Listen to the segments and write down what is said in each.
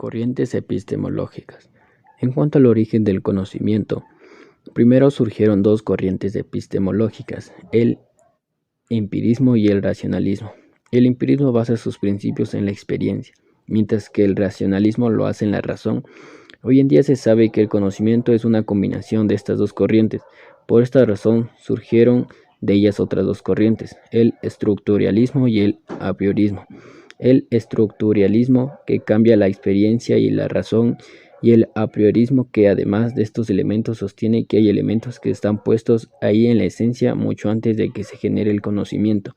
Corrientes epistemológicas. En cuanto al origen del conocimiento, primero surgieron dos corrientes epistemológicas, el empirismo y el racionalismo. El empirismo basa sus principios en la experiencia, mientras que el racionalismo lo hace en la razón. Hoy en día se sabe que el conocimiento es una combinación de estas dos corrientes. Por esta razón surgieron de ellas otras dos corrientes, el estructuralismo y el a priorismo. El estructuralismo, que cambia la experiencia y la razón, y el a priorismo, que además de estos elementos sostiene que hay elementos que están puestos ahí en la esencia mucho antes de que se genere el conocimiento,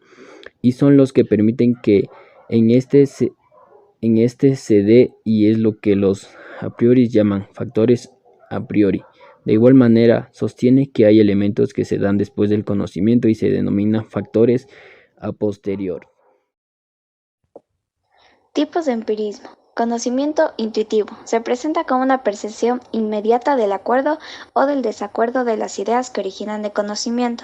y son los que permiten que en este se dé, y es lo que los a priori llaman factores a priori. De igual manera, sostiene que hay elementos que se dan después del conocimiento y se denominan factores a posterior. Tipos de empirismo. Conocimiento intuitivo. Se presenta como una percepción inmediata del acuerdo o del desacuerdo de las ideas que originan el conocimiento,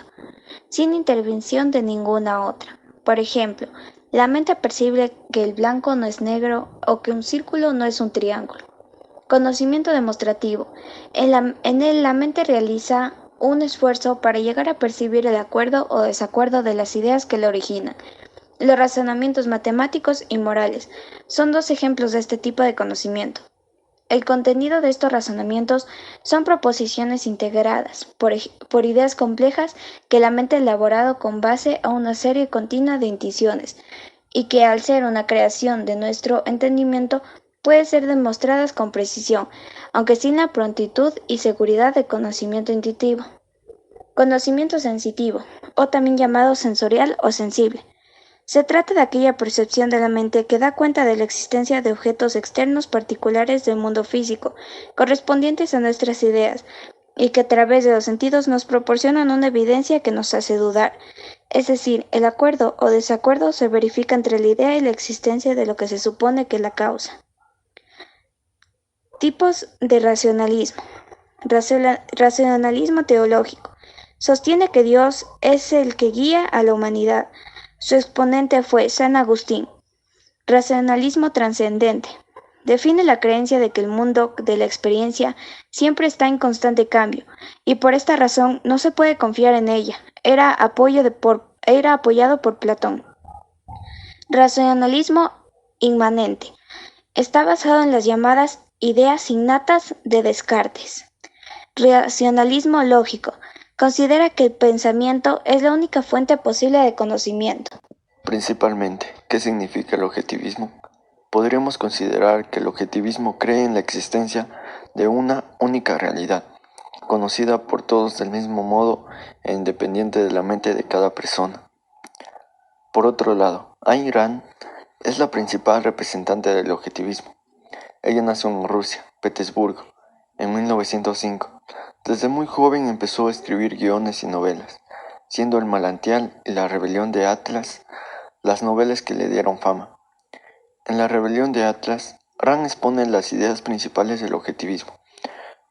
sin intervención de ninguna otra. Por ejemplo, la mente percibe que el blanco no es negro o que un círculo no es un triángulo. Conocimiento demostrativo. En él la mente realiza un esfuerzo para llegar a percibir el acuerdo o desacuerdo de las ideas que lo originan. Los razonamientos matemáticos y morales son dos ejemplos de este tipo de conocimiento. El contenido de estos razonamientos son proposiciones integradas por ideas complejas que la mente ha elaborado con base a una serie continua de intuiciones y que al ser una creación de nuestro entendimiento pueden ser demostradas con precisión, aunque sin la prontitud y seguridad del conocimiento intuitivo. Conocimiento sensitivo, o también llamado sensorial o sensible. Se trata de aquella percepción de la mente que da cuenta de la existencia de objetos externos particulares del mundo físico, correspondientes a nuestras ideas, y que a través de los sentidos nos proporcionan una evidencia que nos hace dudar. Es decir, el acuerdo o desacuerdo se verifica entre la idea y la existencia de lo que se supone que la causa. Tipos de racionalismo. Racionalismo teológico. Sostiene que Dios es el que guía a la humanidad. Su exponente fue San Agustín. Racionalismo trascendente. Define la creencia de que el mundo de la experiencia siempre está en constante cambio, y por esta razón no se puede confiar en ella. Era apoyado por Platón. Racionalismo inmanente. Está basado en las llamadas ideas innatas de Descartes. Racionalismo lógico. Considera que el pensamiento es la única fuente posible de conocimiento. Principalmente, ¿qué significa el objetivismo? Podríamos considerar que el objetivismo cree en la existencia de una única realidad, conocida por todos del mismo modo e independiente de la mente de cada persona. Por otro lado, Ayn Rand es la principal representante del objetivismo. Ella nació en Rusia, Petersburgo, en 1905. Desde muy joven empezó a escribir guiones y novelas, siendo El manantial y La rebelión de Atlas las novelas que le dieron fama. En La rebelión de Atlas, Rand expone las ideas principales del objetivismo.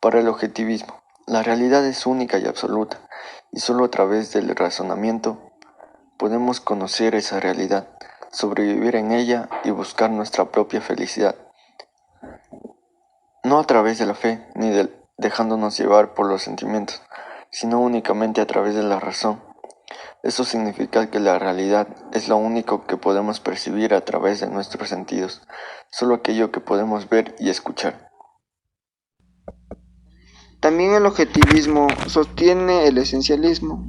Para el objetivismo, la realidad es única y absoluta, y solo a través del razonamiento podemos conocer esa realidad, sobrevivir en ella y buscar nuestra propia felicidad. No a través de la fe, ni dejándonos llevar por los sentimientos, sino únicamente a través de la razón. Eso significa que la realidad es lo único que podemos percibir a través de nuestros sentidos, solo aquello que podemos ver y escuchar. También el objetivismo sostiene el esencialismo,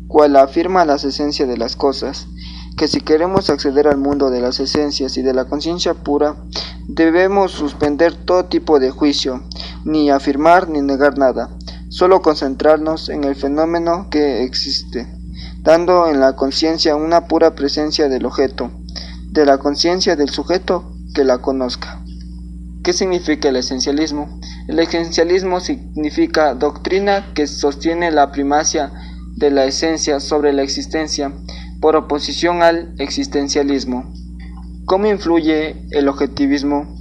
cual afirma las esencias de las cosas, que si queremos acceder al mundo de las esencias y de la conciencia pura, debemos suspender todo tipo de juicio, ni afirmar ni negar nada, solo concentrarnos en el fenómeno que existe, dando en la conciencia una pura presencia del objeto, de la conciencia del sujeto que la conozca. ¿Qué significa el esencialismo? El esencialismo significa doctrina que sostiene la primacia de la esencia sobre la existencia, por oposición al existencialismo. ¿Cómo influye el objetivismo?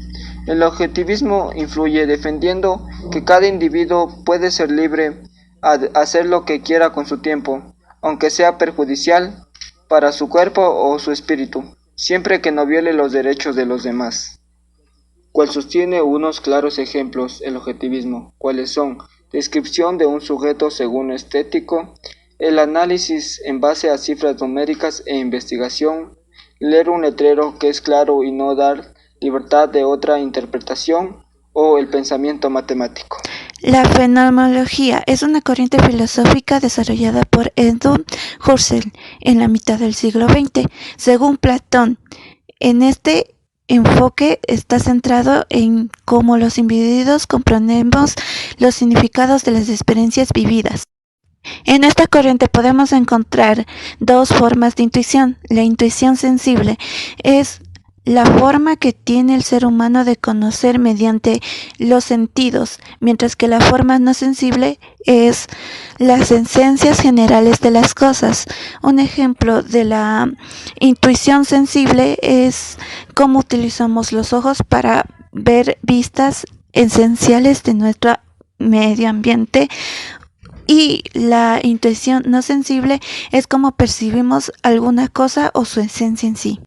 El objetivismo influye defendiendo que cada individuo puede ser libre a hacer lo que quiera con su tiempo, aunque sea perjudicial para su cuerpo o su espíritu, siempre que no viole los derechos de los demás. cual sostiene unos claros ejemplos el objetivismo, cuáles son descripción de un sujeto según lo estético, el análisis en base a cifras numéricas e investigación, leer un letrero que es claro y no dar libertad de otra interpretación, o el pensamiento matemático. La fenomenología es una corriente filosófica desarrollada por Edmund Husserl en la mitad del siglo XX, según Platón. En este enfoque está centrado en cómo los individuos comprendemos los significados de las experiencias vividas. En esta corriente podemos encontrar dos formas de intuición. La intuición sensible es la forma que tiene el ser humano de conocer mediante los sentidos, mientras que la forma no sensible es las esencias generales de las cosas. Un ejemplo de la intuición sensible es cómo utilizamos los ojos para ver vistas esenciales de nuestro medio ambiente. Y la intuición no sensible es cómo percibimos alguna cosa o su esencia en sí.